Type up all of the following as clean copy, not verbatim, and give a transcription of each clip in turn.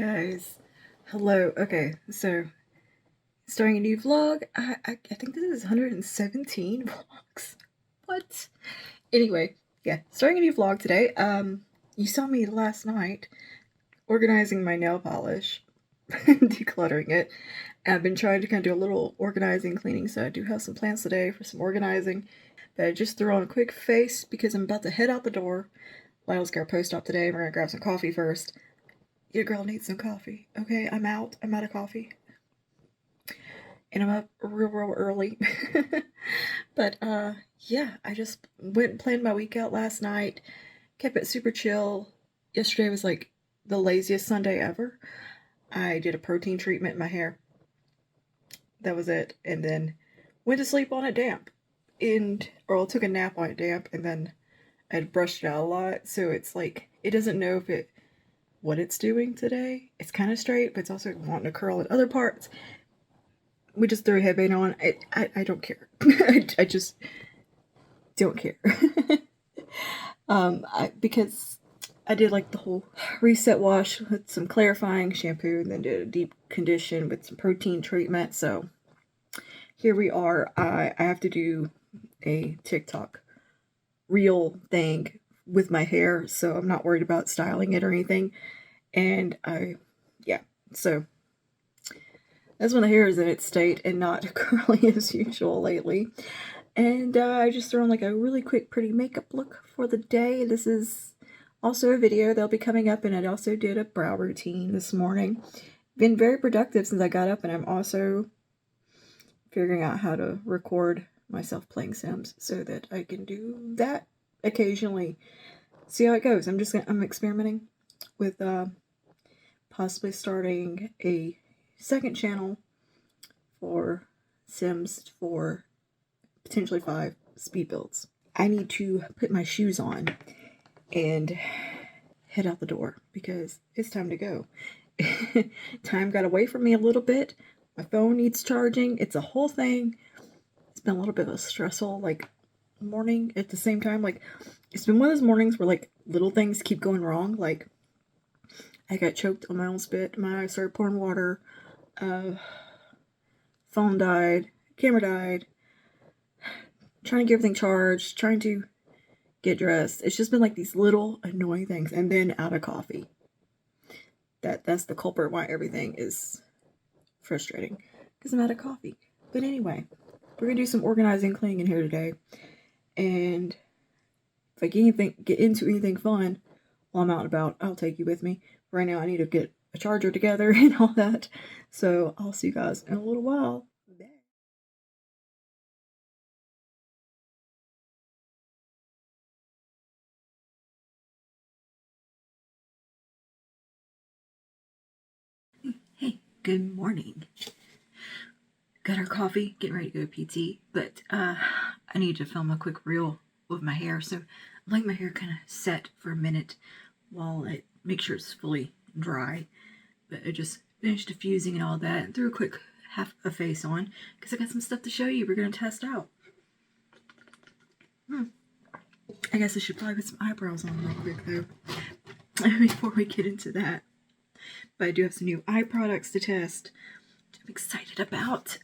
guys. Hello. Okay, so starting a new vlog. I think this is 117 vlogs. What? Anyway, yeah, starting a new vlog today. You saw me last night organizing my nail polish, decluttering it. I've been trying to kind of do a little organizing, cleaning, so I do have some plans today for some organizing. But I just threw on a quick face because I'm about to head out the door. Lyle's got a post op today. We're gonna grab some coffee first. Your girl needs some coffee. Okay, I'm out of coffee. And I'm up real early. But yeah, I just went and planned my week out last night. Kept it super chill. Yesterday was like the laziest Sunday ever. I did a protein treatment in my hair. That was it. And then went to sleep on it damp. Or I took a nap on it damp, and then I'd brushed it out a lot. So it's like, it doesn't know what it's doing today. It's kind of straight, but it's also wanting to curl in other parts. We just threw a headband on. I don't care. I just don't care. Because I did like the whole reset wash with some clarifying shampoo, and then did a deep condition with some protein treatment. So here we are. I have to do a TikTok reel thing with my hair, so I'm not worried about styling it or anything. And yeah, so that's when the hair is in its state and not curly as usual lately. And I just threw on like a really quick, pretty makeup look for the day. This is also a video that'll be coming up, and I also did a brow routine this morning. Been very productive since I got up, and I'm also figuring out how to record myself playing Sims so that I can do that occasionally. See how it goes. I'm experimenting with possibly starting a second channel for Sims for potentially 5 speed builds. I need to put my shoes on and head out the door because it's time to go. Time got away from me a little bit. My phone needs charging. It's a whole thing. It's been a little bit of a stressful morning at the same time. It's been one of those mornings where little things keep going wrong. I got choked on my own spit. My eye started pouring water. Phone died. Camera died. Trying to get everything charged. Trying to get dressed. It's just been these little annoying things. And then out of coffee. That's the culprit why everything is frustrating. Because I'm out of coffee. But anyway, we're going to do some organizing, cleaning in here today. And if I get into anything fun while I'm out and about, I'll take you with me. Right now, I need to get a charger together and all that. So I'll see you guys in a little while. Hey, good morning. Got our coffee, getting ready to go to PT, but I need to film a quick reel with my hair. So I like my hair kind of set for a minute while I make sure it's fully dry. But I just finished diffusing and all that, and threw a quick half a face on because I got some stuff to show you. We're going to test out. I guess I should probably put some eyebrows on real quick though before we get into that. But I do have some new eye products to test, which I'm excited about.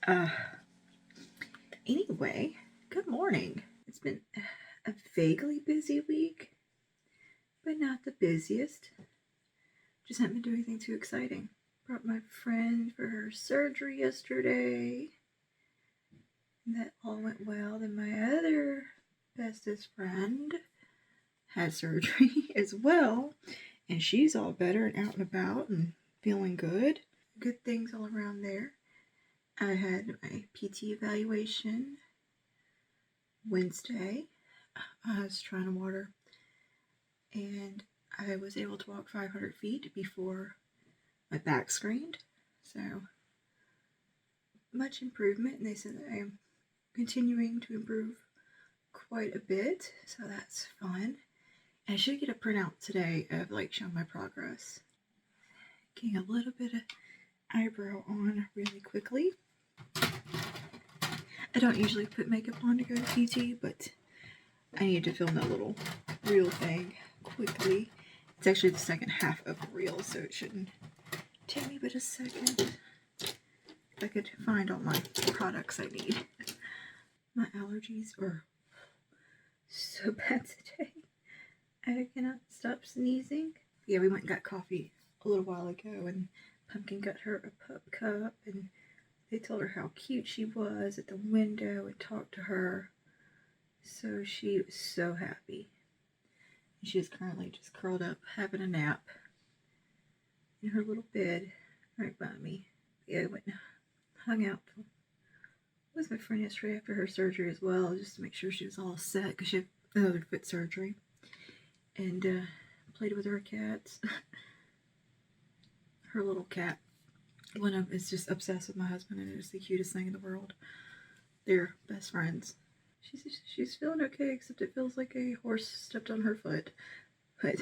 Anyway, good morning. It's been a vaguely busy week, but not the busiest. Just haven't been doing anything too exciting. Brought my friend for her surgery yesterday. That all went well. Then my other bestest friend had surgery as well. And she's all better and out and about and feeling good. Good things all around there. I had my PT evaluation Wednesday. I was trying to water. And I was able to walk 500 feet before my back screened. So, much improvement. And they said that I am continuing to improve quite a bit. So that's fun. And I should get a printout today of showing my progress. Getting a little bit of eyebrow on really quickly. I don't usually put makeup on to go to PT, but I need to film that little reel thing quickly. It's actually the second half of the reel, so it shouldn't Take me but a second. If I could find all my products I need. My allergies are so bad today. I cannot stop sneezing. Yeah, we went and got coffee a little while ago, and Pumpkin got her a pup cup, and they told her how cute she was at the window and talked to her. So she was so happy. And she is currently just curled up having a nap in her little bed right by me. Yeah, I went and hung out with my friend yesterday after her surgery as well, just to make sure she was all set, because she had another foot surgery. And played with her cats. Her little cat, one of them, is just obsessed with my husband, and it is the cutest thing in the world. They're best friends. She's feeling okay, except it feels like a horse stepped on her foot. But,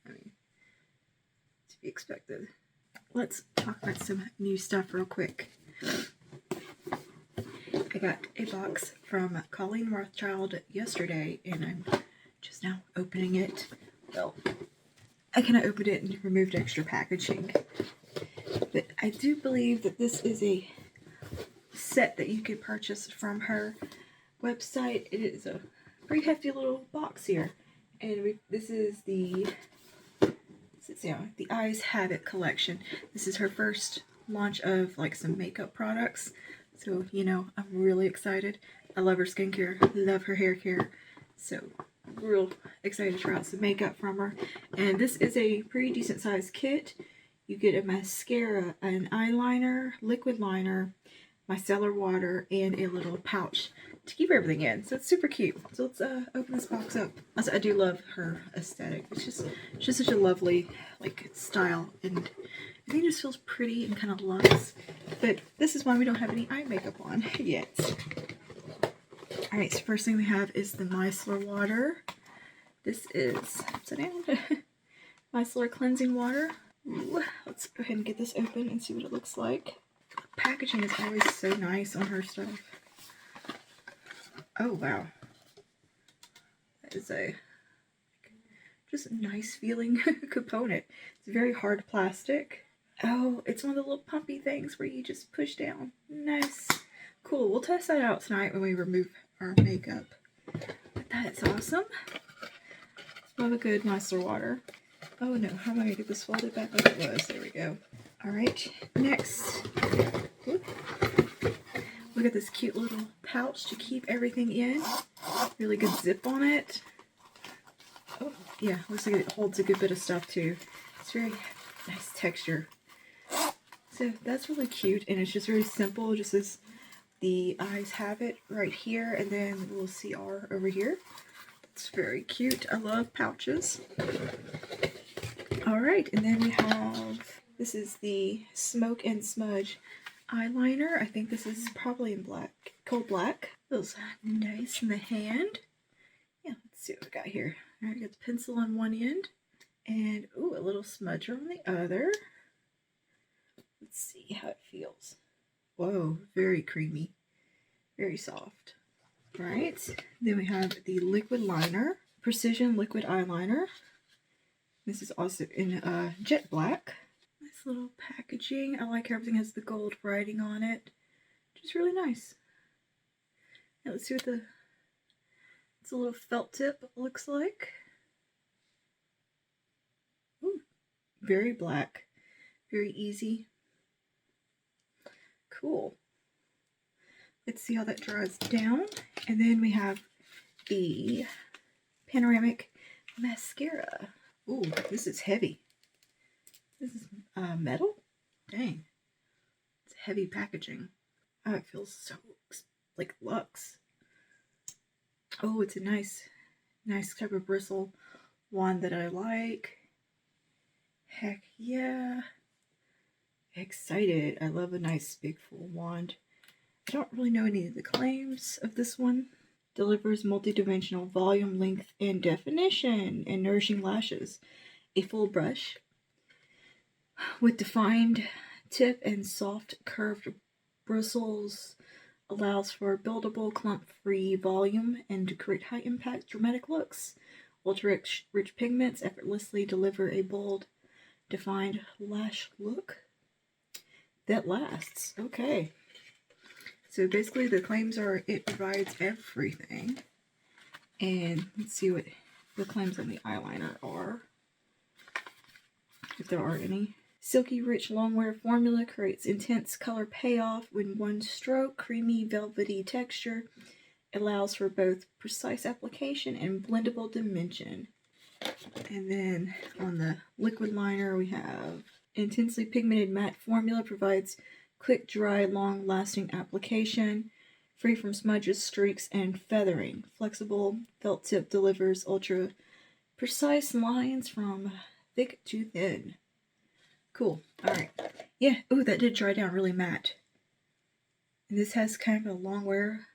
I mean, to be expected. Let's talk about some new stuff real quick. I got a box from Colleen Rothchild yesterday, and I'm just now opening it. Well, I kind of opened it and removed extra packaging. But I do believe that this is a set that you could purchase from her website. It is a pretty hefty little box here. And this is the Eyes Have It collection. This is her first launch of like some makeup products. So, you know, I'm really excited. I love her skincare, love her hair care. So, real excited to try out some makeup from her. And this is a pretty decent sized kit. You get a mascara, an eyeliner, liquid liner, micellar water, and a little pouch to keep everything in. So it's super cute. So let's open this box up. Also, I do love her aesthetic. It's just such a lovely like style, and I think it just feels pretty and kind of luxe. But this is why we don't have any eye makeup on yet. Alright, so first thing we have is the micellar water. This is upside down. Micellar cleansing water. Ooh, let's go ahead and get this open and see what it looks like. The packaging is always so nice on her stuff. Oh wow. That is a just a nice feeling component. It's very hard plastic. Oh, it's one of the little pumpy things where you just push down. Nice. Cool. We'll test that out tonight when we remove our makeup. But that's awesome. Love a good micellar water. Oh no, how am I going to get this folded back like it was? There we go. Alright, next. Whoop. Look at this cute little pouch to keep everything in. Really good zip on it. Oh, yeah, looks like it holds a good bit of stuff too. It's very nice texture. So that's really cute, and it's just very simple. Just as the Eyes Have It right here, and then the little CR over here. It's very cute. I love pouches. Alright, and then we have, this is the Smoke and Smudge eyeliner. I think this is probably in black, cold black. Feels nice in the hand. Yeah, let's see what we got here. Alright, got the pencil on one end, and ooh, a little smudger on the other. Let's see how it feels. Whoa, very creamy, very soft. Right, then we have the liquid liner, Precision Liquid Eyeliner. This is also in jet black. Nice little packaging. I like how everything has the gold writing on it. Just really nice. Now let's see what it's a little felt tip looks like. Ooh, very black, very easy. Cool. Let's see how that dries down. And then we have the Panoramic Mascara. Ooh, this is heavy. This is metal? Dang. It's heavy packaging. Oh, it feels so like luxe. Oh, it's a nice type of bristle wand that I like. Heck yeah. Excited. I love a nice big full wand. I don't really know any of the claims of this one. Delivers multi-dimensional volume, length, and definition, and nourishing lashes. A full brush with defined tip and soft curved bristles allows for buildable, clump-free volume and to create high-impact, dramatic looks. Ultra-rich pigments effortlessly deliver a bold, defined lash look. that lasts. Okay. So basically the claims are it provides everything. And let's see what the claims on the eyeliner are, if there are any. Silky rich longwear formula creates intense color payoff with one stroke. Creamy velvety texture allows for both precise application and blendable dimension. And then on the liquid liner we have intensely pigmented matte formula provides quick, dry, long-lasting application, free from smudges, streaks, and feathering. Flexible felt tip delivers ultra precise lines from thick to thin. Cool. Alright. Yeah. Oh, that did dry down really matte. And this has kind of a long wear.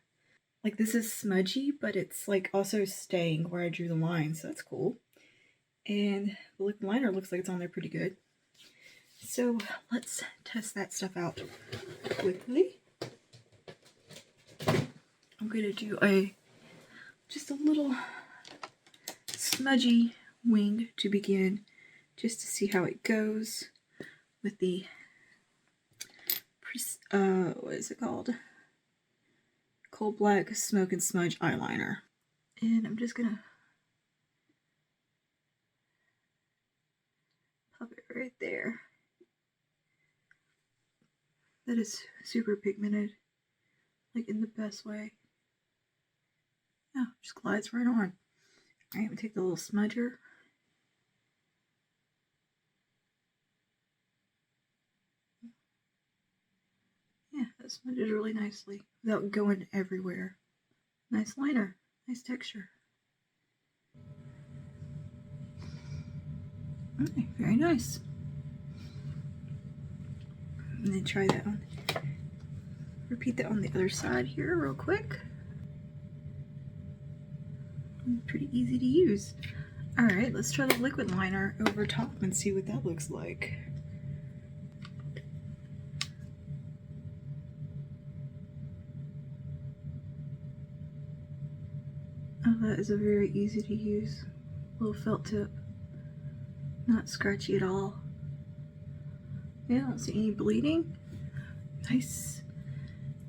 Like, this is smudgy, but it's like also staying where I drew the line, so that's cool. And the lip liner looks like it's on there pretty good. So let's test that stuff out quickly. I'm gonna do just a little smudgy wing to begin, just to see how it goes with the what is it called? Coal Black Smoke and Smudge eyeliner. And I'm just gonna pop it right there. That is super pigmented, like in the best way. Yeah, just glides right on. Alright, I'm gonna take the little smudger. Yeah, that smudges really nicely without going everywhere. Nice liner, nice texture. Okay, very nice. And then try that on. Repeat that on the other side here real quick. Pretty easy to use. Alright, let's try the liquid liner over top and see what that looks like. Oh, that is a very easy to use little felt tip. Not scratchy at all. Yeah, I don't see any bleeding. Nice.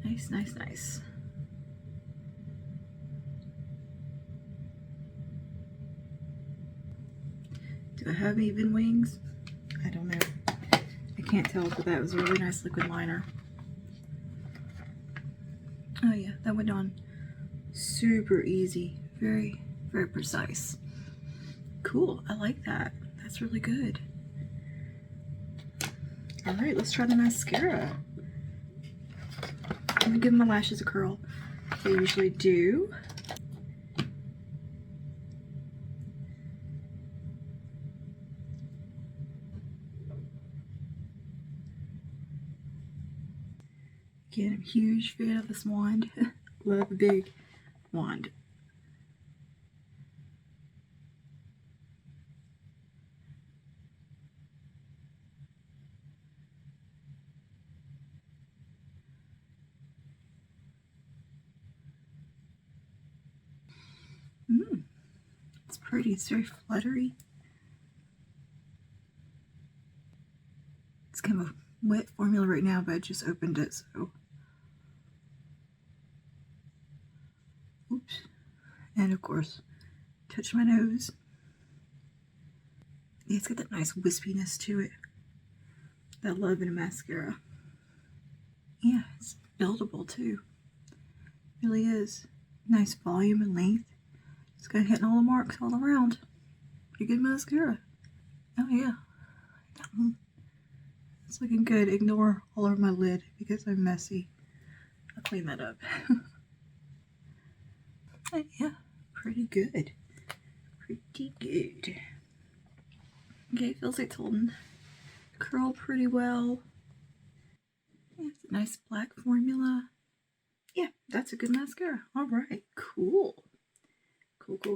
Nice, nice, nice. Do I have even wings? I don't know. I can't tell, but that was a really nice liquid liner. Oh yeah, that went on super easy. Very, very precise. Cool, I like that. That's really good. Alright, let's try the mascara. I'm gonna give my lashes a curl. They usually do. Again, I'm a huge fan of this wand. Love a big wand. It's pretty. It's very fluttery. It's kind of a wet formula right now, but I just opened it, so. Oops. And of course, touch my nose. Yeah, it's got that nice wispiness to it that I love in a mascara. Yeah, it's buildable too. It really is. Nice volume and length. It's got hitting all the marks all around. Pretty good mascara. Oh yeah. It's looking good. Ignore all over my lid because I'm messy. I'll clean that up. Yeah, pretty good. Pretty good. Okay, feels like it's holding the curl pretty well. Yeah, it's a nice black formula. Yeah, that's a good mascara. Alright, cool.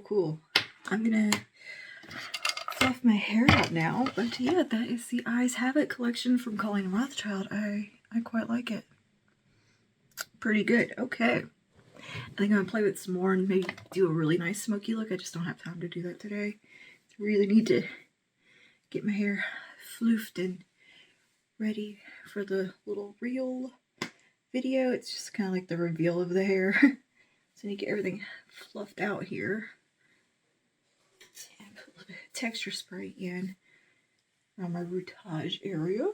Cool. I'm gonna fluff my hair out now, but yeah, that is the Eyes Have It collection from Colleen Rothchild. I quite like it. Pretty good. Okay. I think I'm gonna play with some more and maybe do a really nice smoky look. I just don't have time to do that today. I really need to get my hair floofed and ready for the little reel video. It's just kind of like the reveal of the hair. So I need to get everything fluffed out here. And put a little bit of texture spray in around my rootage area.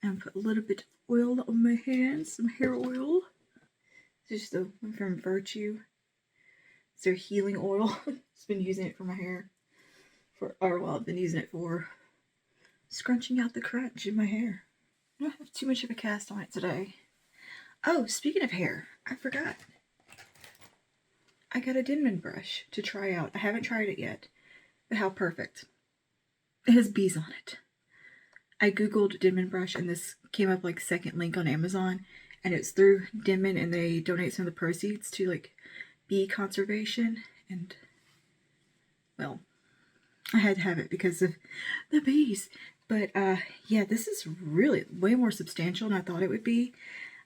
And put a little bit of oil on my hands, some hair oil. This is the one from Virtue. It's their healing oil. I've been using it for my hair I've been using it for scrunching out the crunch in my hair. I don't have too much of a cast on it today. Oh, speaking of hair, I forgot. I got a Denman brush to try out. I haven't tried it yet, but how perfect. It has bees on it. I googled Denman brush and this came up like second link on Amazon, and it's through Denman and they donate some of the proceeds to like bee conservation, and well, I had to have it because of the bees. But yeah, this is really way more substantial than I thought it would be.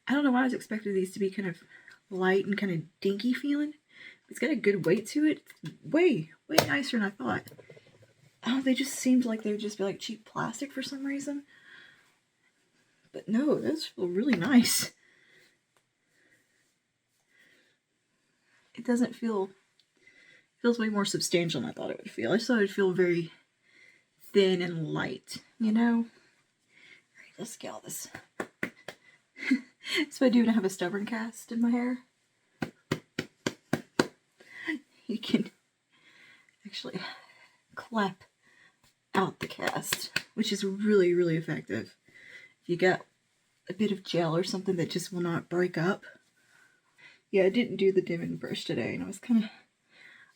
I don't know why I was expecting these to be kind of light and kind of dinky feeling. It's got a good weight to it. It's way nicer than I thought. Oh, they just seemed like they would just be like cheap plastic for some reason. But no, those feel really nice. It doesn't feel, feels way more substantial than I thought it would feel. I just thought it would feel very thin and light, you know? Alright, let's get all this. So I do have a stubborn cast in my hair. You can actually clap out the cast, which is really effective. If you got a bit of gel or something that just will not break up. Yeah, I didn't do the Denman brush today, and I was kind of,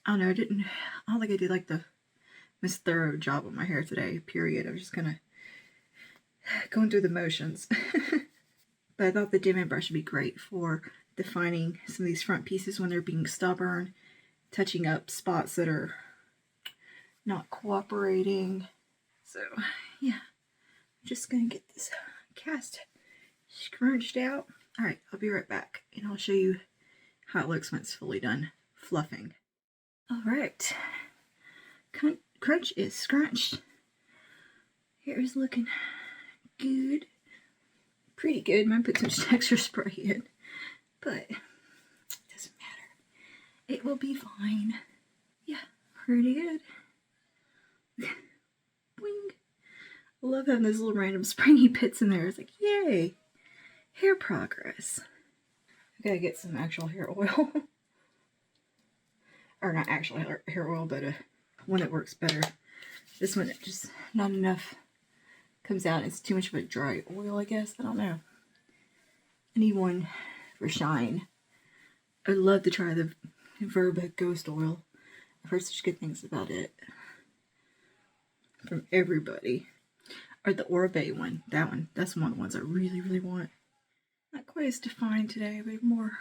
I don't know, I don't think I did like the most thorough job on my hair today, period. I was just kind of going through the motions. But I thought the Denman brush would be great for defining some of these front pieces when they're being stubborn, touching up spots that are not cooperating. So yeah, I'm just gonna get this cast scrunched out. All right, I'll be right back and I'll show you how it looks when it's fully done fluffing. All right, crunch is scrunched. Hair is looking good, pretty good. Might put some texture spray in, but it doesn't matter. It will be fine. Yeah, pretty good. Boing. I love having those little random springy bits in there. It's like, yay, hair progress. I gotta get some actual hair oil. Or not actual hair oil, but one that works better. This one, just not enough comes out. It's too much of a dry oil, I guess. I don't know. I need one for shine. I'd love to try the Verba Ghost Oil. I've heard such good things about it from everybody. Or the Oribe one. That one. That's one of the ones I really want. Not quite as defined today, but more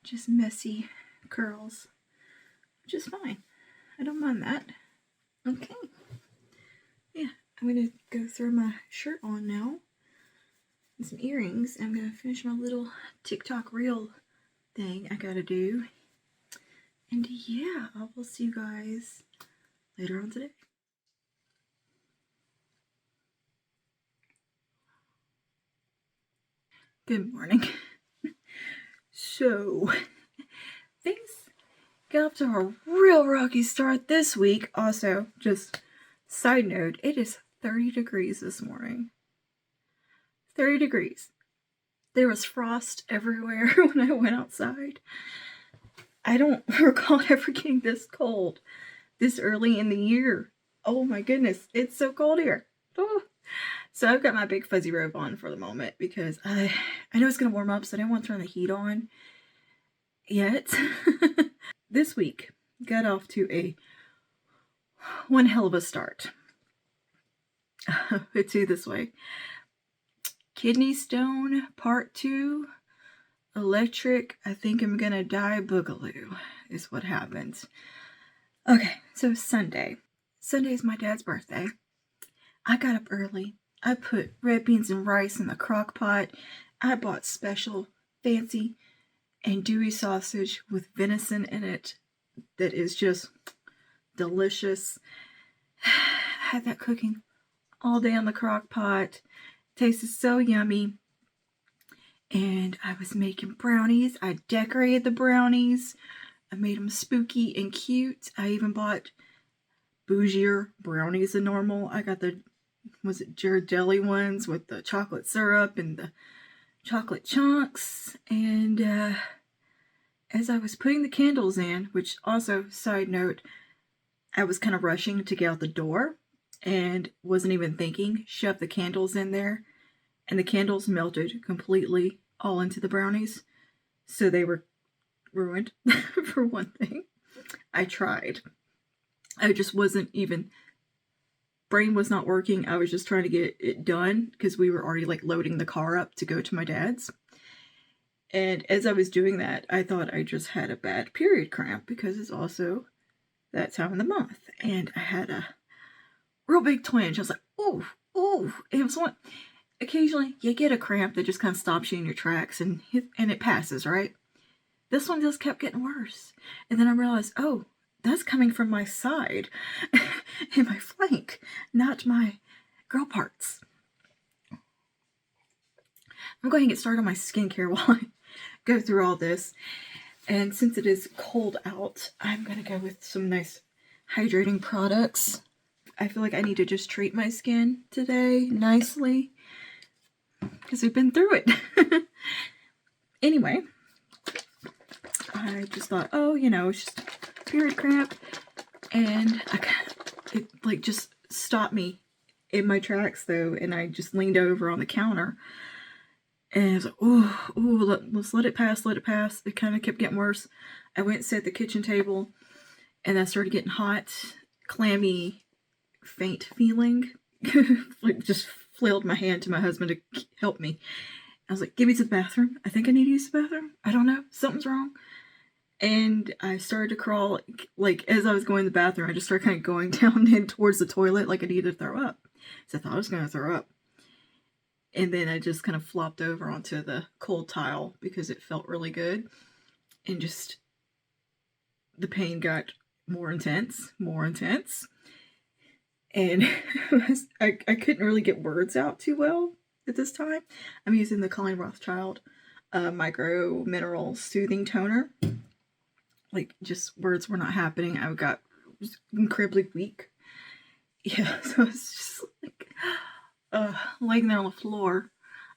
just messy curls. Which is fine. I don't mind that. Okay. Yeah, I'm going to go throw my shirt on now. And some earrings. I'm going to finish my little TikTok reel thing I gotta do. And yeah, I will see you guys later on today. Good morning. So, things got up to a real rocky start this week. Also, just side note, it is 30 degrees this morning. 30 degrees. There was frost everywhere when I went outside. I don't recall ever getting this cold this early in the year. Oh my goodness, it's so cold here. Oh. So I've got my big fuzzy robe on for the moment because I know it's going to warm up, so I didn't want to turn the heat on yet. This week got off to one hell of a start. It's this way. Kidney stone part 2. Electric, I think I'm gonna die boogaloo is what happens. Okay, so Sunday. Sunday is my dad's birthday. I got up early. I put red beans and rice in the crock pot. I bought special fancy andouille sausage with venison in it that is just delicious. Had that cooking all day on the crock pot. Tasted so yummy. And I was making brownies. I decorated the brownies. I made them spooky and cute. I even bought bougier brownies than normal. I got the, was it Ghirardelli ones with the chocolate syrup and the chocolate chunks. And as I was putting the candles in, which also, side note, I was kind of rushing to get out the door and wasn't even thinking, shoved the candles in there, and the candles melted completely all into the brownies. So they were ruined, for one thing. I tried. I just wasn't even, brain was not working. I was just trying to get it done because we were already like loading the car up to go to my dad's. And as I was doing that, I thought I just had a bad period cramp because it's also that time of the month. And I had a real big twinge. I was like, ooh, ooh. It was one, occasionally you get a cramp that just kind of stops you in your tracks and it passes, right? This one just kept getting worse. And then I realized, oh, that's coming from my side and my flank, not my girl parts. I'm going to get started on my skincare while I go through all this. And since it is cold out, I'm going to go with some nice hydrating products. I feel like I need to just treat my skin today nicely because we've been through it. Anyway, I just thought, oh, you know, it's just period cramp. And it like just stopped me in my tracks though. And I just leaned over on the counter. And I was like, let's let it pass, let it pass. It kind of kept getting worse. I went and sat at the kitchen table, and I started getting hot, clammy, faint feeling. Like just flailed my hand to my husband to help me. I was like, get me to the bathroom. I think I need to use the bathroom. I don't know. Something's wrong. And I started to crawl. Like, as I was going to the bathroom, I just started kind of going down in towards the toilet like I needed to throw up. So I thought I was going to throw up. And then I just kind of flopped over onto the cold tile because it felt really good. And just the pain got more intense. And I couldn't really get words out too well at this time. I'm using the Colleen Rothchild Micro Mineral Soothing Toner. Like, just words were not happening. I got incredibly weak. Yeah, so it's just like laying there on the floor.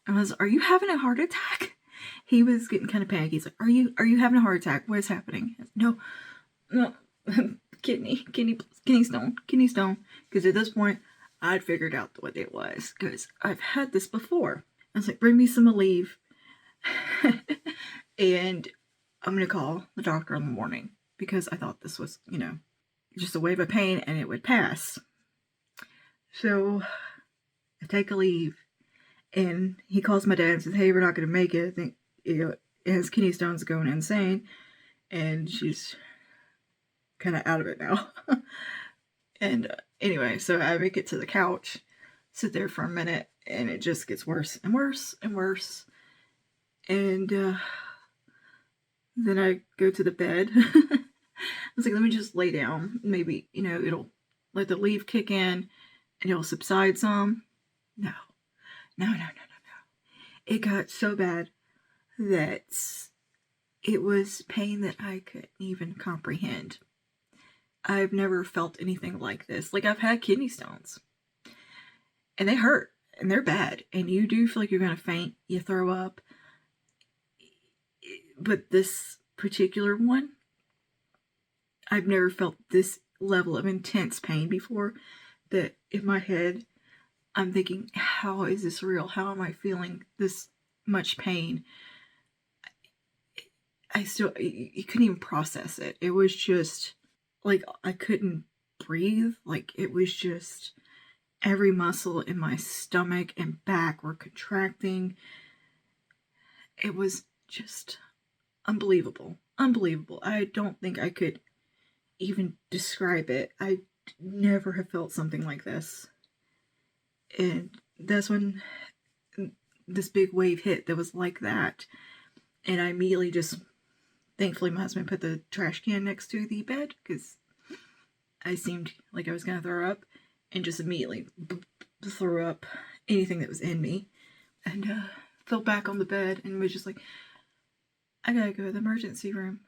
I was, are you having a heart attack? He was getting kind of panicky. He's like, are you having a heart attack? What is happening? No, kidney stone. Because at this point, I'd figured out what it was. Because I've had this before. I was like, bring me some Aleve. And I'm going to call the doctor in the morning. Because I thought this was, you know, just a wave of pain and it would pass. So I take a leave. And he calls my dad and says, hey, we're not going to make it. I think, you know, his kidney stone's going insane. And she's kind of out of it now. And anyway, so I make it to the couch, sit there for a minute, and it just gets worse and worse and worse. And then I go to the bed. I was like, let me just lay down. Maybe, you know, it'll let the leaf kick in and it'll subside some. No. It got so bad that it was pain that I couldn't even comprehend. I've never felt anything like this. Like, I've had kidney stones. And they hurt. And they're bad. And you do feel like you're going to faint. You throw up. But this particular one, I've never felt this level of intense pain before. That in my head, I'm thinking, how is this real? How am I feeling this much pain? You couldn't even process it. It was just like I couldn't breathe. Like, it was just every muscle in my stomach and back were contracting. It was just unbelievable. I don't think I could even describe it. I never have felt something like this. And that's when this big wave hit that was like that. And I immediately just, thankfully my husband put the trash can next to the bed because I seemed like I was going to throw up, and just immediately threw up anything that was in me, and fell back on the bed and was just like, I gotta go to the emergency room.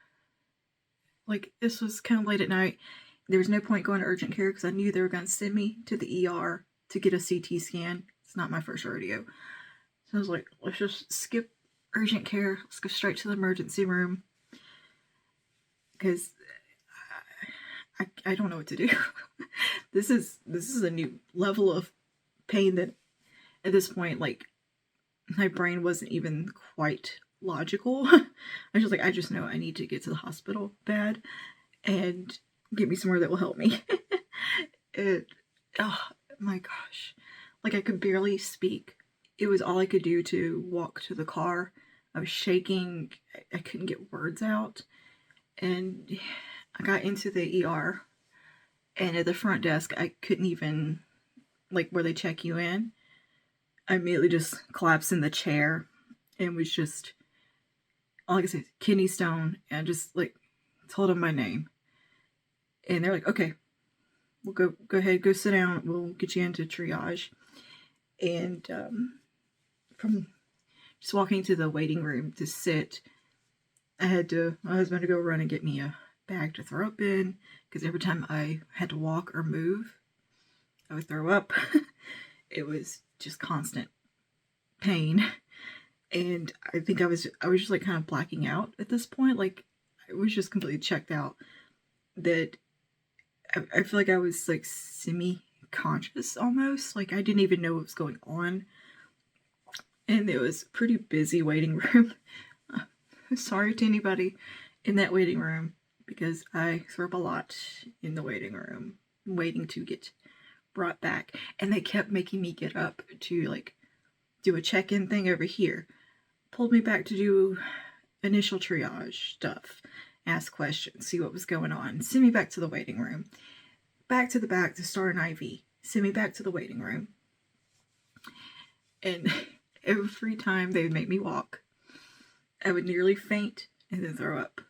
Like, this was kind of late at night. There was no point going to urgent care because I knew they were going to send me to the ER to get a CT scan. It's not my first rodeo. So I was like, let's just skip urgent care. Let's go straight to the emergency room. Because I don't know what to do. This is a new level of pain that at this point, like, my brain wasn't even quite logical. I was just like, I just know I need to get to the hospital bad and get me somewhere that will help me. Oh my gosh. Like, I could barely speak. It was all I could do to walk to the car. I was shaking. I couldn't get words out. And I got into the ER, and at the front desk, I couldn't even, like, where they check you in, I immediately just collapsed in the chair and was just, all I could say is kidney stone, and I just, like, told them my name. And they're like, okay, we'll go ahead, go sit down, we'll get you into triage. And from just walking to the waiting room to sit, I had my husband to go run and get me a bag to throw up in, because every time I had to walk or move, I would throw up. It was just constant pain. And I think I was just like kind of blacking out at this point. Like, I was just completely checked out. That I feel like I was like semi-conscious almost. Like, I didn't even know what was going on. And it was a pretty busy waiting room. Sorry to anybody in that waiting room, because I threw up a lot in the waiting room, waiting to get brought back. And they kept making me get up to, like, do a check-in thing over here. Pulled me back to do initial triage stuff, ask questions, see what was going on, send me back to the waiting room, back to the back to start an IV, send me back to the waiting room. And every time they would make me walk, I would nearly faint and then throw up.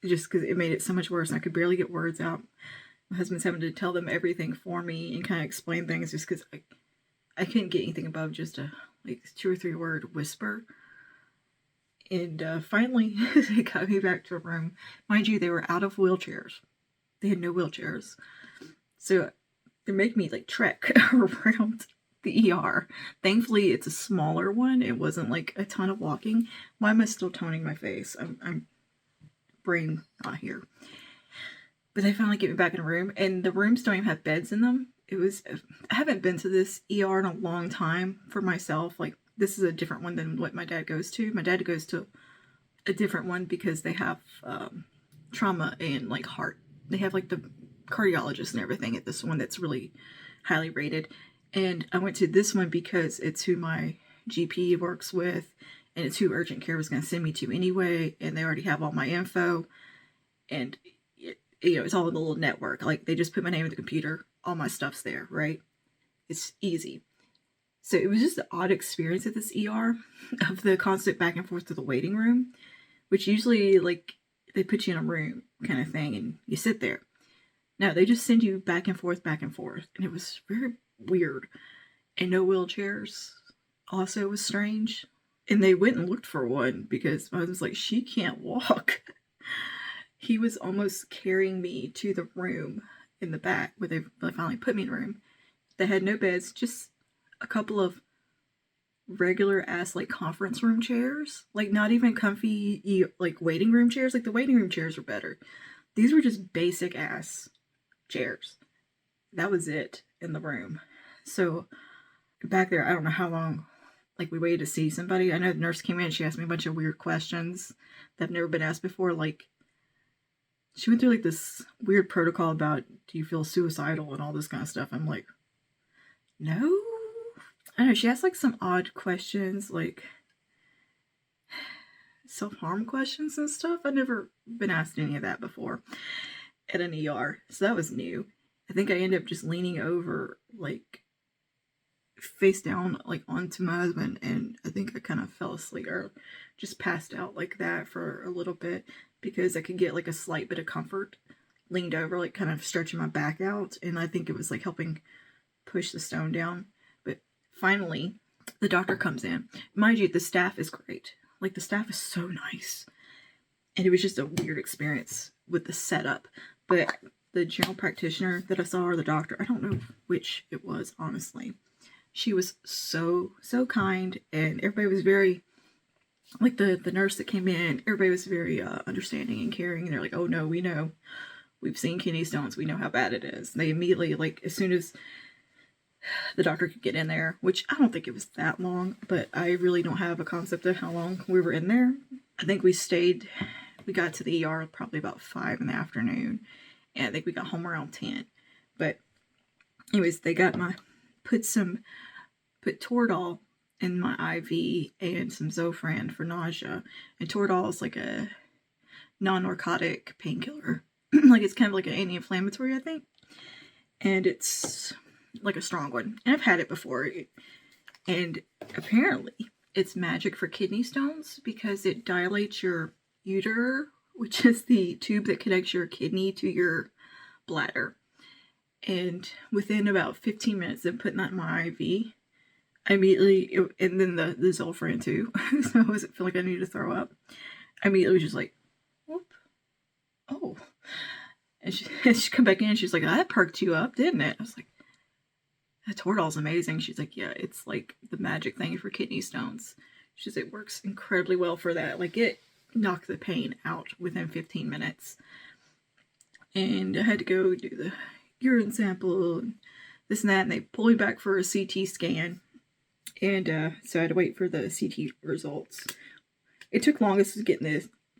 Just because it made it so much worse, and I could barely get words out. My husband's having to tell them everything for me and kind of explain things, just because I couldn't get anything above just a, like, 2 or 3 word whisper. And finally, they got me back to a room. Mind you, they were out of wheelchairs. They had no wheelchairs. So they make me, like, trek around the ER. Thankfully, it's a smaller one. It wasn't like a ton of walking. Why am I still toning my face? I'm brain not here. But they finally get me back in a room, and the rooms don't even have beds in them. I haven't been to this ER in a long time for myself. Like, this is a different one than what my dad goes to. My dad goes to a different one because they have trauma and, like, heart. They have, like, the cardiologist and everything at this one that's really highly rated. And I went to this one because it's who my GP works with, and it's who urgent care was going to send me to anyway, and they already have all my info, and it's all in the little network. Like, they just put my name in the computer, all my stuff's there, right? It's easy. So it was just an odd experience at this ER of the constant back and forth to the waiting room, which usually, like, they put you in a room kind of thing and you sit there. No, they just send you back and forth, and it was very weird. And no wheelchairs also was strange. And they went and looked for one because I was like, she can't walk. He was almost carrying me to the room in the back where they finally put me in a room. They had no beds, just a couple of regular ass, like, conference room chairs. Like, not even comfy, like, waiting room chairs. Like, the waiting room chairs were better. These were just basic ass chairs. That was it in the room. So back there, I don't know how long, like, we waited to see somebody. I know the nurse came in, she asked me a bunch of weird questions that have never been asked before. Like, she went through, like, this weird protocol about, do you feel suicidal and all this kind of stuff. I'm like, no. I don't know, she asked, like, some odd questions, like self-harm questions and stuff. I'd never been asked any of that before at an ER, so that was new. I think I ended up just leaning over, like, face down like onto my husband, and I think I kind of fell asleep or just passed out like that for a little bit because I could get like a slight bit of comfort leaned over, like kind of stretching my back out, and I think it was like helping push the stone down. But finally, the doctor comes in. Mind you, the staff is great. Like, the staff is so nice. And it was just a weird experience with the setup. But the general practitioner that I saw, or the doctor, I don't know which it was, honestly. She was so kind, and everybody was very, like the nurse that came in, everybody was very understanding and caring. And they're like, oh no, we know. We've seen kidney stones. We know how bad it is. And they immediately, like, as soon as the doctor could get in there, which I don't think it was that long, but I really don't have a concept of how long we were in there. I think we got to the ER probably about 5 in the afternoon, and I think we got home around 10. But anyways, they got put Toradol in my IV and some Zofran for nausea. And Toradol is like a non-narcotic painkiller. Like, it's kind of like an anti-inflammatory, I think. And it's like a strong one. And I've had it before. And apparently it's magic for kidney stones because it dilates your ureter, which is the tube that connects your kidney to your bladder. And within about 15 minutes of putting that in my IV, I immediately, and then the Zofran too, so I wasn't feel like I needed to throw up. I immediately was just like, whoop, oh. And she come back in and she's like, that perked you up, didn't it? I was like, that Toradol's amazing. She's like, yeah, it's like the magic thing for kidney stones. She says it works incredibly well for that. Like, it knocked the pain out within 15 minutes. And I had to go do the urine sample and this and that, and they pulled me back for a CT scan. And so I had to wait for the CT results. It took longest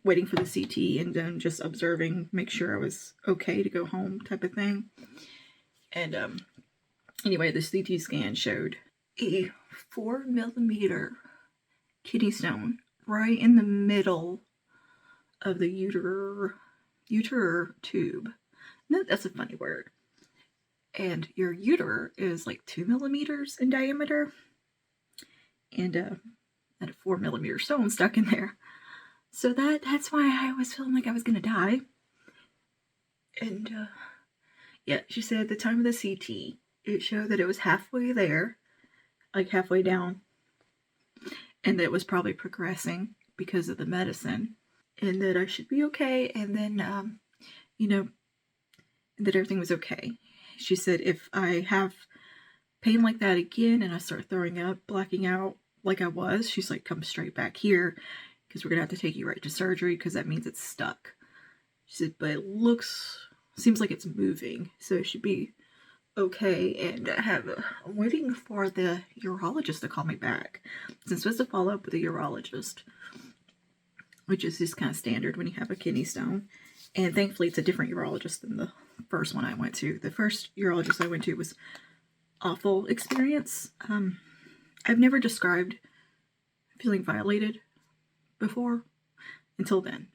waiting for the CT and then just observing, make sure I was okay to go home type of thing. And anyway, the CT scan showed a 4 millimeter kidney stone right in the middle of the uterar tube. That's a funny word. And your uterar is like 2 millimeters in diameter. And I had a 4 millimeter stone stuck in there. So that's why I was feeling like I was going to die. And yeah, she said at the time of the CT, it showed that it was halfway there, like halfway down. And that it was probably progressing because of the medicine. And that I should be okay. And then, that everything was okay. She said if I have pain like that again and I start throwing up, blacking out like I was, she's like, come straight back here because we're going to have to take you right to surgery because that means it's stuck. She said, but it seems like it's moving, so it should be okay. And I'm waiting for the urologist to call me back. So I'm supposed to follow up with a urologist, which is just kind of standard when you have a kidney stone. And thankfully, it's a different urologist than the first one I went to. The first urologist I went to was awful experience. I've never described feeling violated before until then.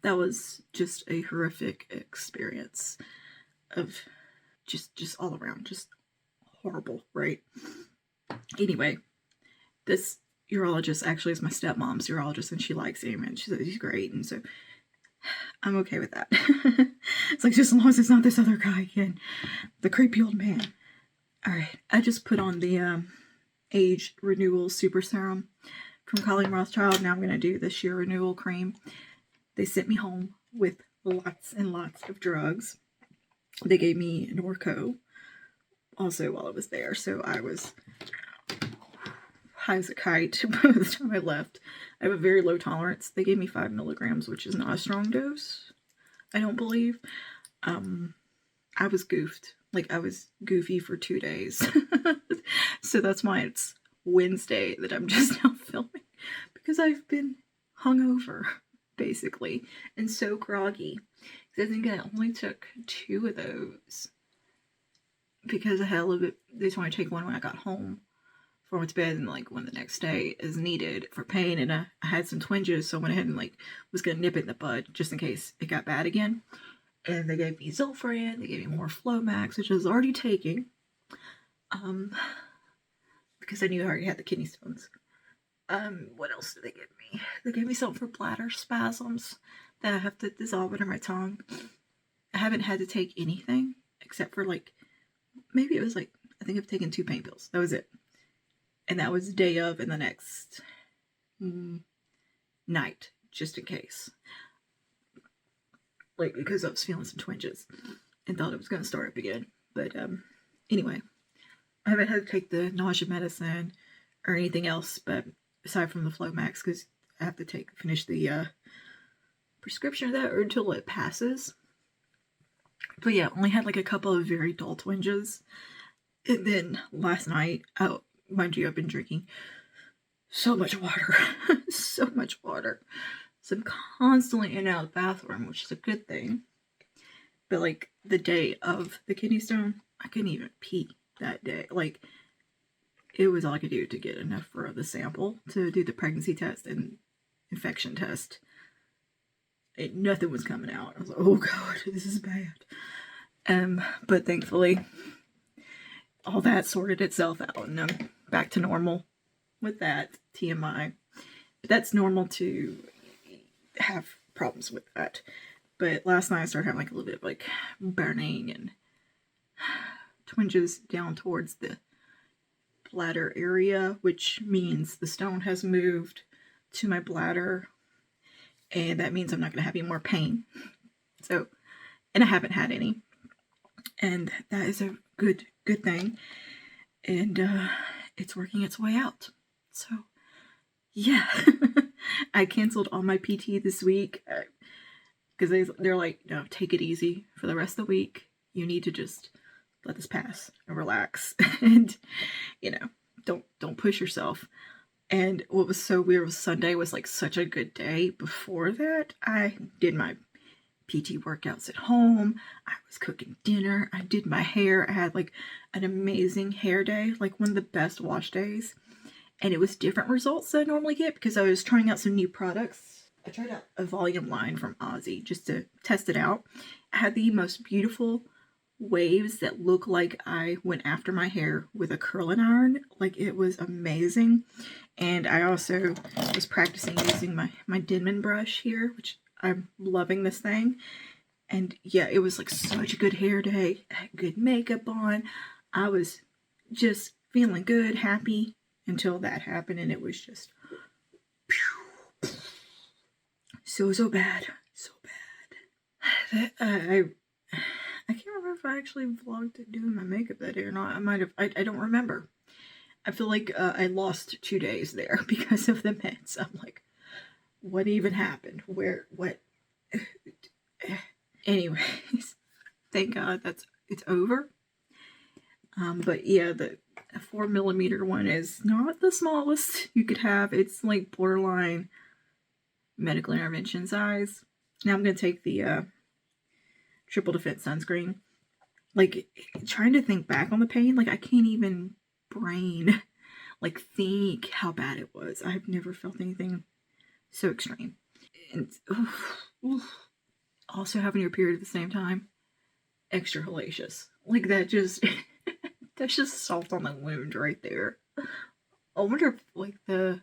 That was just a horrific experience of just all around, just horrible, right? Anyway, this urologist actually is my stepmom's urologist, and she likes him, and she says he's great, and so I'm okay with that. It's like, just as long as it's not this other guy again, the creepy old man. All right, I just put on the Age Renewal Super Serum from Colleen Rothchild. Now I'm going to do the Sheer Renewal Cream. They sent me home with lots and lots of drugs. They gave me Norco also while I was there, so I was high as a kite by the time I left. I have a very low tolerance. They gave me 5 milligrams, which is not a strong dose, I don't believe. I was goofed. Like, I was goofy for 2 days. So that's why it's Wednesday that I'm just now filming. Because I've been hungover, basically. And so groggy. I think I only took 2 of those. Because I had a little bit, they just want to take one when I got home. Before I went to bed, and like one the next day is needed for pain. And I had some twinges, so I went ahead and like was going to nip it in the bud just in case it got bad again. And they gave me Zofran, they gave me more Flomax, which I was already taking. because I knew I already had the kidney stones. What else did they give me? They gave me something for bladder spasms that I have to dissolve under my tongue. I haven't had to take anything except for like, maybe it was like, I think I've taken 2 pain pills. That was it. And that was the day of and the next night, just in case. Like, because I was feeling some twinges and thought it was going to start up again. But anyway, I haven't had to take the nausea medicine or anything else, but aside from the Flomax, because I have to finish the prescription of that or until it passes. But yeah, only had like a couple of very dull twinges. And then last night, mind you, I've been drinking so much water. So much water. So I'm constantly in and out of the bathroom, which is a good thing. But like the day of the kidney stone, I couldn't even pee that day. Like, it was all I could do to get enough for the sample to do the pregnancy test and infection test. Nothing was coming out. I was like, oh God, this is bad. But thankfully, all that sorted itself out and I'm back to normal with that. TMI. But that's normal to have problems with that. But last night I started having like a little bit of like burning and twinges down towards the bladder area, which means the stone has moved to my bladder, and that means I'm not going to have any more pain. So, and I haven't had any, and that is a good thing, and it's working its way out. So yeah. I canceled all my PT this week because they're like, no, take it easy for the rest of the week. You need to just let this pass and relax and, you know, don't push yourself. And what was so weird was Sunday was like such a good day. Before that, I did my PT workouts at home. I was cooking dinner. I did my hair. I had like an amazing hair day, like one of the best wash days. And it was different results than I normally get because I was trying out some new products. I tried out a volume line from Aussie just to test it out. I had the most beautiful waves that look like I went after my hair with a curling iron. Like, it was amazing. And I also was practicing using my Denman brush here, which I'm loving this thing. And yeah, it was like such a good hair day. I had good makeup on. I was just feeling good, happy until that happened. And it was just so bad. So bad. I can't remember if I actually vlogged doing my makeup that day or not. I might have. I don't remember. I feel like I lost 2 days there because of the meds. I'm like, what even happened? What? Anyways, thank God it's over. But yeah, the 4mm one is not the smallest you could have. It's like borderline medical intervention size. Now I'm going to take the triple defense sunscreen. Like, trying to think back on the pain, like I can't even like think how bad it was. I've never felt anything so extreme. And also having your period at the same time, extra hellacious. Like, that just that's just salt on the wound right there. I wonder if like because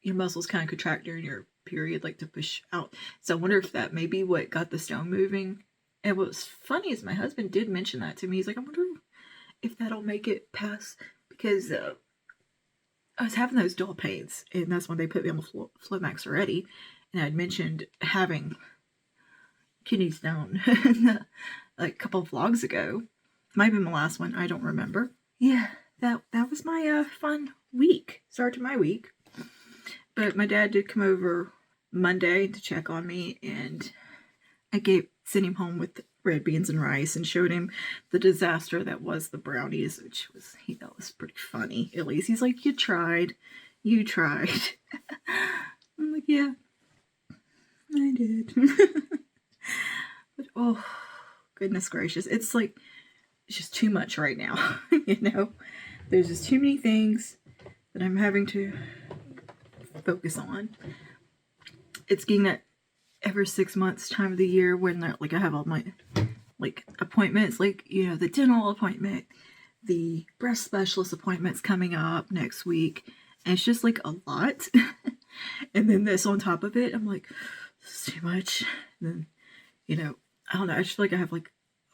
your muscles kind of contract during your period, like to push out. So I wonder if that may be what got the stone moving. And what's funny is my husband did mention that to me. He's like, I wonder if that'll make it pass, because I was having those dull pains, and that's when they put me on the Flomax already. And I'd mentioned having kidney stone like a couple of vlogs ago. Might have been my last one. I don't remember. Yeah, that was my fun week. Start to my week. But my dad did come over Monday to check on me, and I sent him home with red beans and rice and showed him the disaster that was the brownies, which was, he thought was pretty funny. At least he's like, you tried. I'm like, yeah, I did. But oh, goodness gracious. It's like, it's just too much right now. You know, there's just too many things that I'm having to focus on. It's getting that every 6 months time of the year when like I have all my like appointments, like, you know, the dental appointment, the breast specialist appointment's coming up next week, and it's just like a lot. And then this on top of it, I'm like, this is too much. And then, I don't know, I just feel like I have like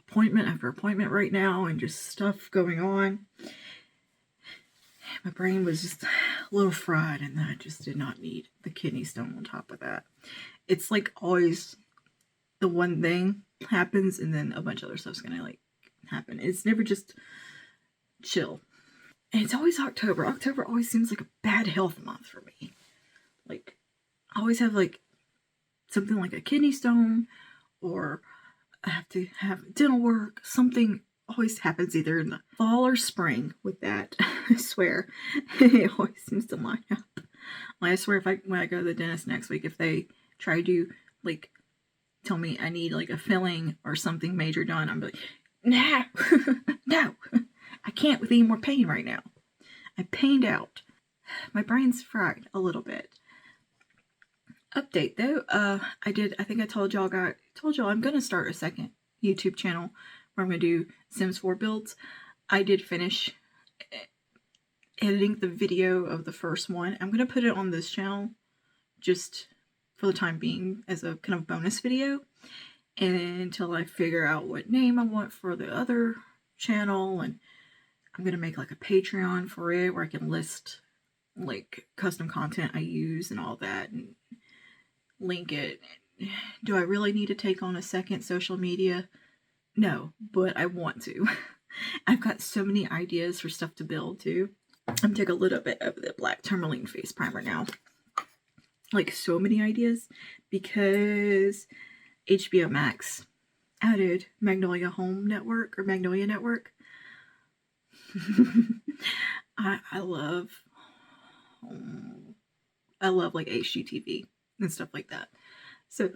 appointment after appointment right now and just stuff going on. My brain was just a little fried, and I just did not need the kidney stone on top of that. It's like always the one thing happens and then a bunch of other stuff's gonna like happen. It's never just chill. And it's always October. October always seems like a bad health month for me. Like, I always have like something like a kidney stone, or I have to have dental work. Something always happens either in the fall or spring with that. I swear. It always seems to line up. Like, I swear when I go to the dentist next week, if they try to like tell me I need like a filling or something major done, I'm like, no, no, I can't with any more pain right now. I'm pained out. My brain's fried a little bit. Update though, I think I told y'all I'm gonna start a second YouTube channel where I'm gonna do Sims 4 builds. I did finish editing the video of the first one. I'm gonna put it on this channel just for the time being as a kind of bonus video, and until I figure out what name I want for the other channel. And I'm gonna make like a Patreon for it where I can list like custom content I use and all that and link it. Do I really need to take on a second social media? No, but I want to. I've got so many ideas for stuff to build too. I'm taking a little bit of the black tourmaline face primer now. Like, so many ideas, because HBO Max added Magnolia Network. I love like HGTV and stuff like that. So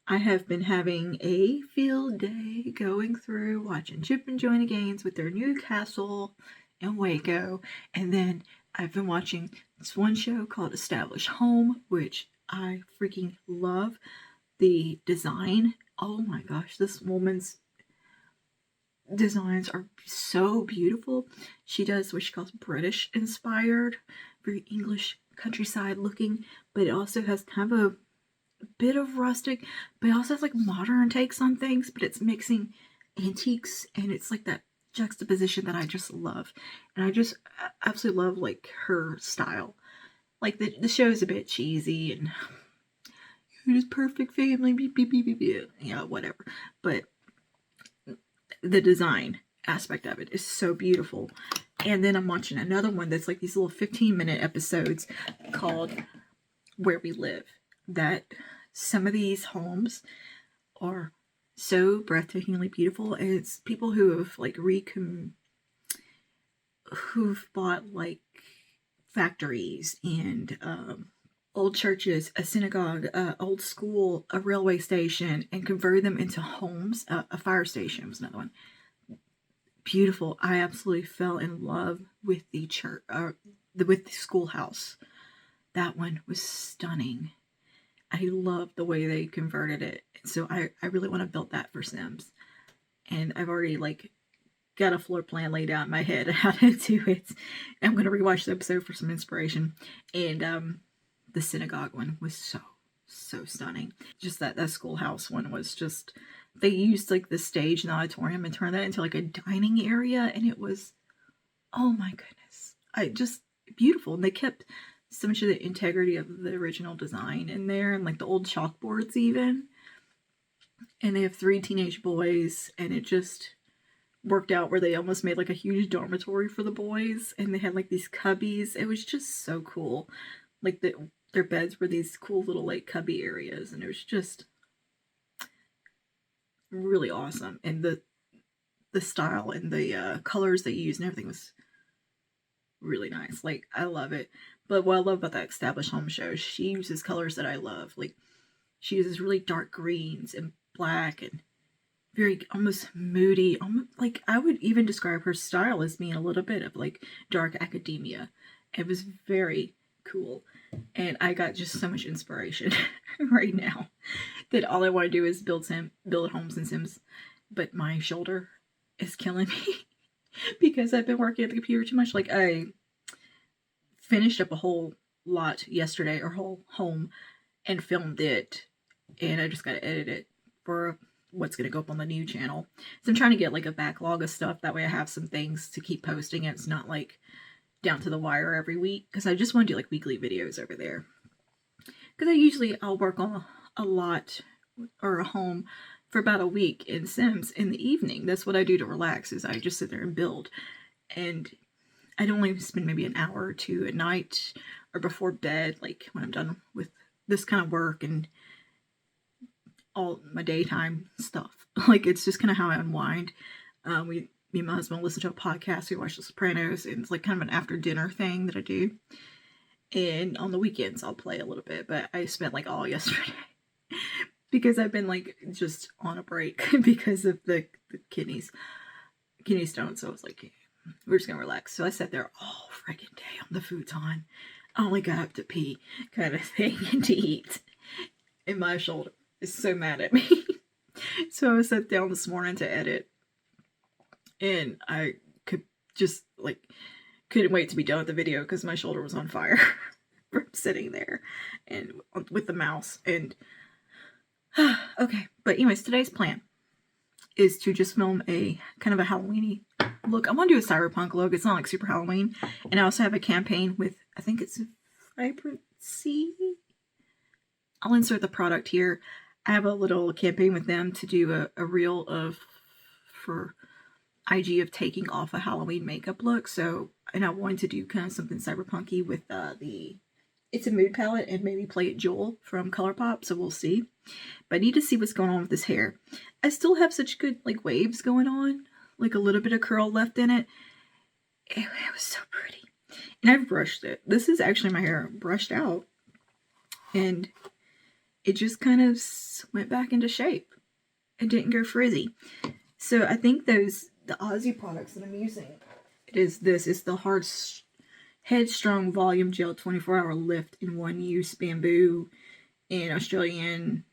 I have been having a field day going through watching Chip and Joanna Gaines with their new castle in Waco, and then I've been watching this one show called Established Home, which I freaking love. The design, oh my gosh, this woman's designs are so beautiful. She does what she calls British inspired, very English countryside looking, but it also has kind of a bit of rustic, but it also has like modern takes on things, but it's mixing antiques, and it's like that juxtaposition that I just love. And I just absolutely love like her style. Like the show is a bit cheesy and you're just perfect family, beep, beep, beep, beep, beep. Yeah, whatever. But the design aspect of it is so beautiful. And then I'm watching another one that's like these little 15-minute episodes called Where We Live. That some of these homes are so breathtakingly beautiful, and it's people who have like who've bought like factories and old churches, a synagogue, old school, a railway station, and converted them into homes. A fire station was another one. Beautiful. I absolutely fell in love with the church, with the schoolhouse. That one was stunning. I love the way they converted it. So I really want to build that for Sims. And I've already like got a floor plan laid out in my head how to do it. I'm going to rewatch the episode for some inspiration. And the synagogue one was so stunning. Just that schoolhouse one was just, they used like the stage and the auditorium and turned that into like a dining area. And it was, oh my goodness, beautiful. And they kept so much of the integrity of the original design in there, and like the old chalkboards even. And they have 3 teenage boys, and it just worked out where they almost made like a huge dormitory for the boys, and they had like these cubbies. It was just so cool. Like their beds were these cool little like cubby areas, and it was just really awesome. And the style and the colors they used and everything was really nice. Like, I love it. But what I love about that Established Home show, she uses colors that I love. Like, she uses really dark greens and black and very almost moody. Almost, like, I would even describe her style as being a little bit of like dark academia. It was very cool. And I got just so much inspiration right now that all I want to do is build homes in Sims. But my shoulder is killing me. because I've been working at the computer too much. Like, I finished up a whole lot yesterday, or whole home, and filmed it, and I just got to edit it for what's going to go up on the new channel. So I'm trying to get like a backlog of stuff. That way I have some things to keep posting, and it's not like down to the wire every week, because I just want to do like weekly videos over there. Because I'll work on a lot or a home for about a week in Sims in the evening. That's what I do to relax, is I just sit there and build. And I'd only spend maybe an hour or two at night or before bed, like when I'm done with this kind of work and all my daytime stuff. Like, it's just kind of how I unwind. Me and my husband listen to a podcast. We watch The Sopranos, and it's like kind of an after dinner thing that I do. And on the weekends, I'll play a little bit, but I spent like all yesterday because I've been like just on a break because of the kidney stones. So I was like, we're just gonna relax. So I sat there all freaking day on the futon. I only got up to pee, kind of thing, and to eat. And my shoulder is so mad at me. So I sat down this morning to edit, and I could just like couldn't wait to be done with the video because my shoulder was on fire from sitting there and with the mouse. And okay, but anyways, today's plan is to just film a kind of a Halloween-y look. I want to do a cyberpunk look. It's not like super Halloween. And I also have a campaign with, I think it's Vibrancy. I'll insert the product here. I have a little campaign with them to do a reel for IG of taking off a Halloween makeup look. So, and I wanted to do kind of something cyberpunky with it's a mood palette, and maybe play it Joel from ColourPop. So we'll see. But I need to see what's going on with this hair. I still have such good like waves going on, like a little bit of curl left in it. It was so pretty. And I've brushed it. This is actually my hair brushed out, and it just kind of went back into shape. It didn't go frizzy. So I think the Aussie products that I'm using, it's the Headstrong Volume Gel 24-Hour Lift in One Use Bamboo and Australian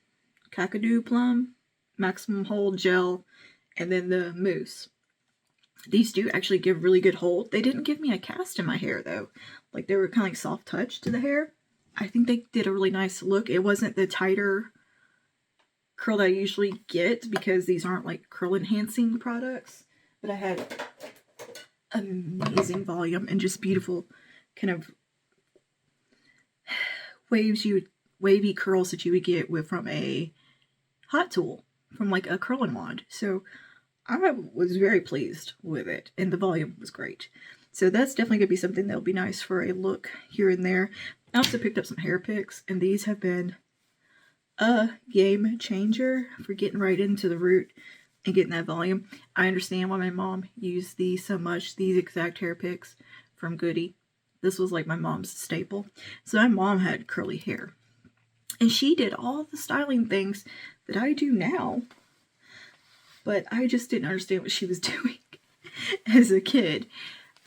Kakadu Plum, Maximum Hold Gel, and then the Mousse. These do actually give really good hold. They didn't give me a cast in my hair though. Like, they were kind of like soft touch to the hair. I think they did a really nice look. It wasn't the tighter curl that I usually get because these aren't like curl enhancing products. But I had amazing volume and just beautiful kind of wavy curls that you would get from a hot tool, from like a curling wand. So I was very pleased with it, and the volume was great. So that's definitely going to be something that'll be nice for a look here and there. I also picked up some hair picks, and these have been a game changer for getting right into the root and getting that volume. I understand why my mom used these so much, these exact hair picks from Goody. This was like my mom's staple. So my mom had curly hair, and she did all the styling things that I do now, but I just didn't understand what she was doing as a kid.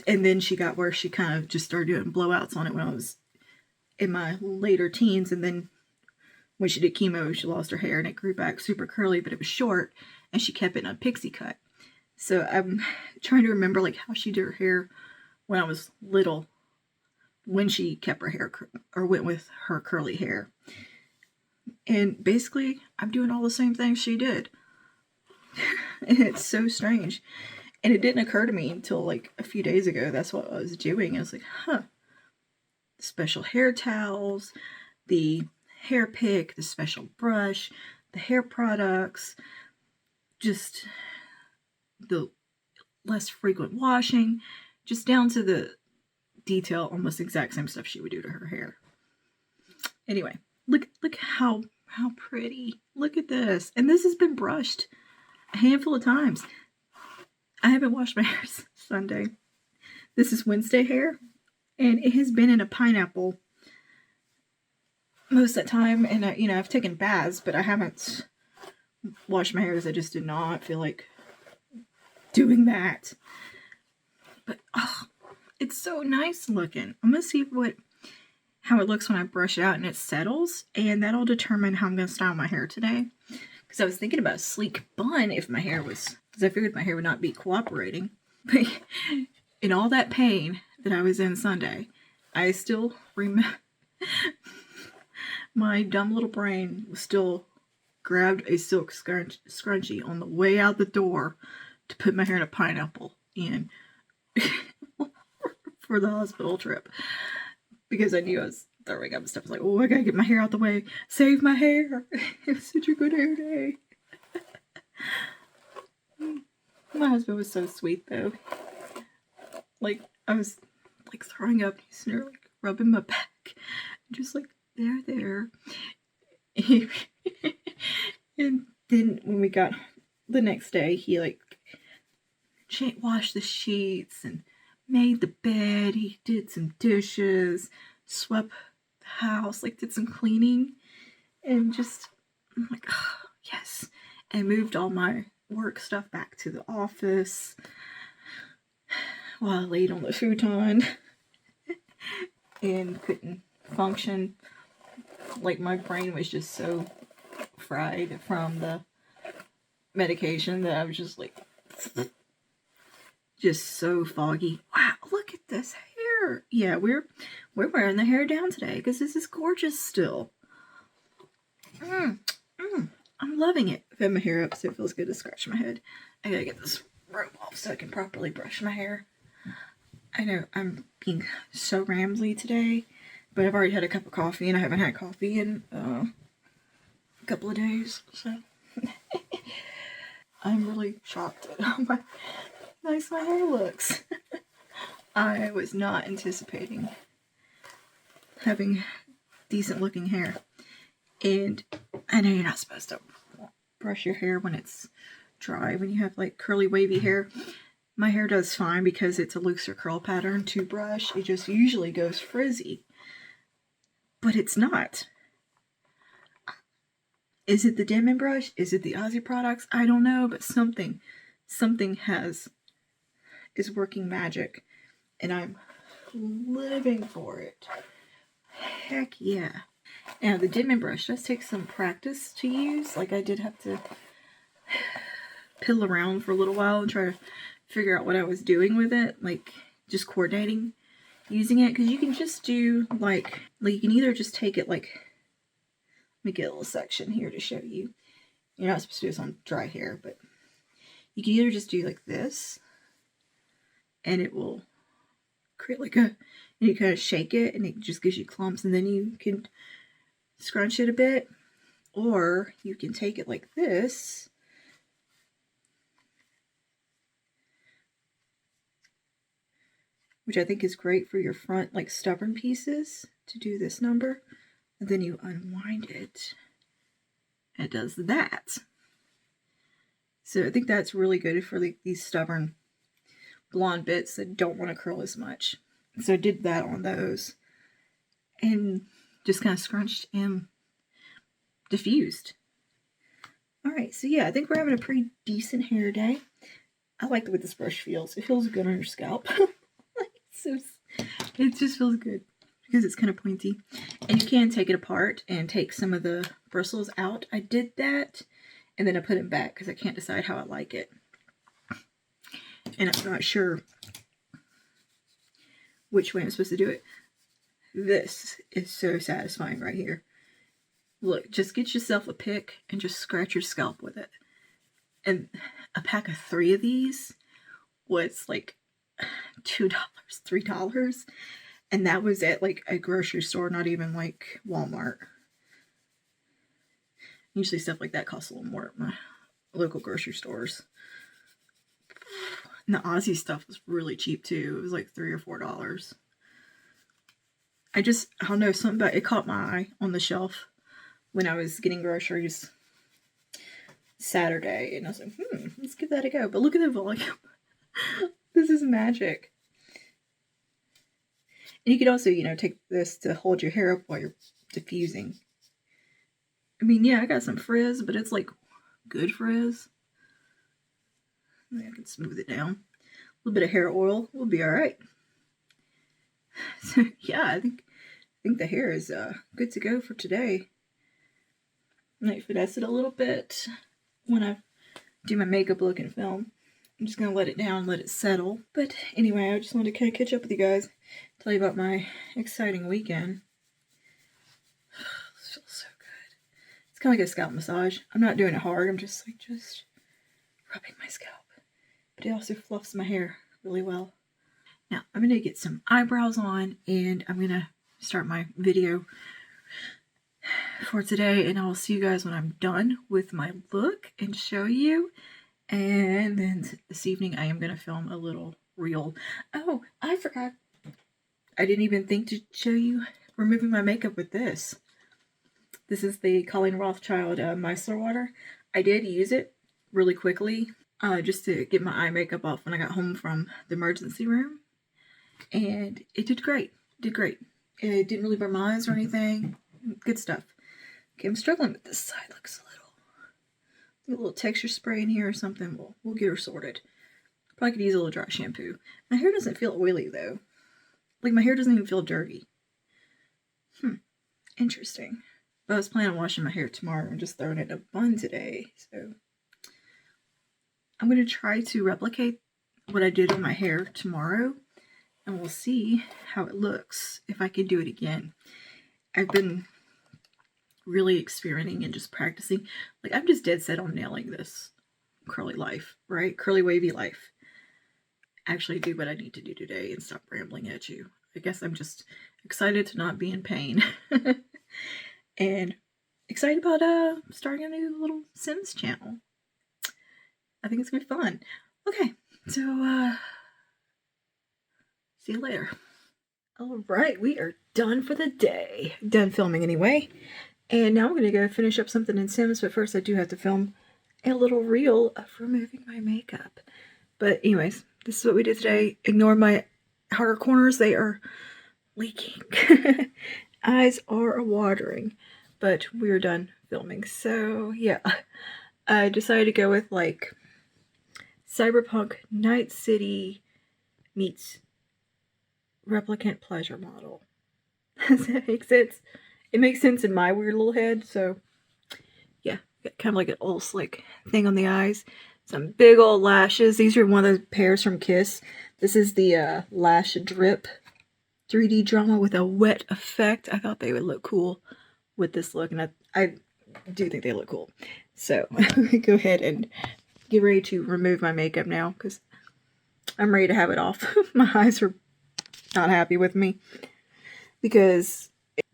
And then she got where she kind of just started doing blowouts on it when I was in my later teens. And then when she did chemo, she lost her hair and it grew back super curly, but it was short, and she kept it in a pixie cut. So I'm trying to remember like how she did her hair when I was little, when she kept her hair or went with her curly hair. And basically I'm doing all the same things she did. And it's so strange. And it didn't occur to me until like a few days ago. That's what I was doing. I was like, huh. Special hair towels, the hair pick, the special brush, the hair products, just the less frequent washing, just down to the detail, almost exact same stuff she would do to her hair. Anyway, look how pretty. Look at this. And this has been brushed a handful of times. I haven't washed my hair since Sunday. This is Wednesday hair, and it has been in a pineapple most of the time. And I've taken baths, but I haven't washed my hair because I just did not feel like doing that. But it's so nice looking. I'm gonna see how it looks when I brush it out and it settles, and that'll determine how I'm gonna style my hair today. Because I was thinking about a sleek bun if my hair was, because I figured my hair would not be cooperating. But in all that pain that I was in Sunday, I still remember my dumb little brain still grabbed a silk scrunchie on the way out the door to put my hair in a pineapple in for the hospital trip, because I knew I was throwing up and stuff. I was like, oh, I gotta get my hair out the way, save my hair. It was such a good hair day. My husband was so sweet though. Like, I was like throwing up, he's near like rubbing my back, just like, there. And then when we got the next day, he like washed the sheets and made the bed. He did some dishes, swept the house, like did some cleaning, and just, I'm like, oh, yes. And moved all my work stuff back to the office while I laid on the futon and couldn't function. Like, my brain was just so fried from the medication that I was just like, just so foggy. Wow, look at this hair. Yeah, we're wearing the hair down today because this is gorgeous still. I'm loving it. I've had my hair up so it feels good to scratch my head. I gotta get this rope off so I can properly brush my hair. I know I'm being so rambly today, but I've already had a cup of coffee and I haven't had coffee in a couple of days, so I'm really shocked at how nice my hair looks. I was not anticipating having decent looking hair. And I know you're not supposed to brush your hair when it's dry, when you have like curly wavy hair. My hair does fine because it's a looser curl pattern to brush. It just usually goes frizzy. But it's not. Is it the Denman Brush? Is it the Aussie products? I don't know, but something is working magic, and I'm living for it. Heck yeah. Now, the Denman Brush does take some practice to use. Like, I did have to piddle around for a little while and try to figure out what I was doing with it. Like, just coordinating using it. Because you can just do, like you can either just take it, like, let me get a little section here to show you. You're not supposed to do this on dry hair, but you can either just do like this, and it will create like and you kind of shake it, and it just gives you clumps, and then you can scrunch it a bit, or you can take it like this, which I think is great for your front, like, stubborn pieces, to do this number, and then you unwind it, and it does that. So I think that's really good for like these stubborn blonde bits that don't want to curl as much. So I did that on those, and just kind of scrunched and diffused. Alright, so yeah, I think we're having a pretty decent hair day. I like the way this brush feels. It feels good on your scalp. It just feels good because it's kind of pointy. And you can take it apart and take some of the bristles out. I did that, and then I put it back because I can't decide how I like it. And I'm not sure which way I'm supposed to do it. This is so satisfying right here. Look, just get yourself a pick and just scratch your scalp with it. And a pack of 3 of these was like $2, $3. And that was at like a grocery store, not even like Walmart. Usually stuff like that costs a little more at my local grocery stores. And the Aussie stuff was really cheap too. It was like $3 or $4. I don't know, something about it caught my eye on the shelf when I was getting groceries Saturday, and I was like, let's give that a go. But look at the volume. This is magic. And you could also, take this to hold your hair up while you're diffusing. I mean, yeah, I got some frizz, but it's like good frizz. Maybe I can smooth it down. A little bit of hair oil will be all right. So yeah, I think the hair is good to go for today. I might finesse it a little bit when I do my makeup look and film. I'm just going to let it down, let it settle. But anyway, I just wanted to kind of catch up with you guys, tell you about my exciting weekend. This feels so good. It's kind of like a scalp massage. I'm not doing it hard. I'm just rubbing my scalp. But it also fluffs my hair really well. Now, I'm going to get some eyebrows on, and I'm going to start my video for today, and I'll see you guys when I'm done with my look and show you. And then this evening I am going to film a little reel. Oh, I forgot. I didn't even think to show you removing my makeup with this. This is the Colleen Rothchild micellar water. I did use it really quickly just to get my eye makeup off when I got home from the emergency room. And it did great. It didn't really burn my eyes or anything. Good stuff. Okay, I'm struggling with this side. Looks a little texture spray in here or something. We'll get her sorted. Probably could use a little dry shampoo. My hair doesn't feel oily though. Like my hair doesn't even feel dirty. Interesting. But I was planning on washing my hair tomorrow and just throwing it in a bun today. So I'm going to try to replicate what I did on my hair tomorrow. And we'll see how it looks if I can do it again. I've been really experimenting and just practicing. Like, I'm just dead set on nailing this curly life, right? Curly wavy life. Actually do what I need to do today and stop rambling at you. I guess I'm just excited to not be in pain. And excited about starting a new little Sims channel. I think it's gonna be fun. Okay, so see you later. Alright, we are done for the day. Done filming anyway. And now I'm going to go finish up something in Sims, but first I do have to film a little reel of removing my makeup. But anyways, this is what we did today. Ignore my outer corners. They are leaking. Eyes are watering. But we're done filming. So yeah, I decided to go with like Cyberpunk Night City meets Replicant Pleasure Model. Does that make sense? It makes sense in my weird little head, so yeah, kind of like an old slick thing on the eyes. Some big old lashes. These are one of the pairs from Kiss. This is the Lash Drip 3D drama with a wet effect. I thought they would look cool with this look, and I do think they look cool. So go ahead and get ready to remove my makeup now, because I'm ready to have it off. My eyes are not happy with me, because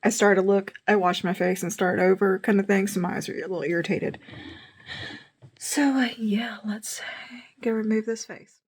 I started to look, I washed my face and started over kind of thing, so my eyes are a little irritated. So yeah, let's go remove this face.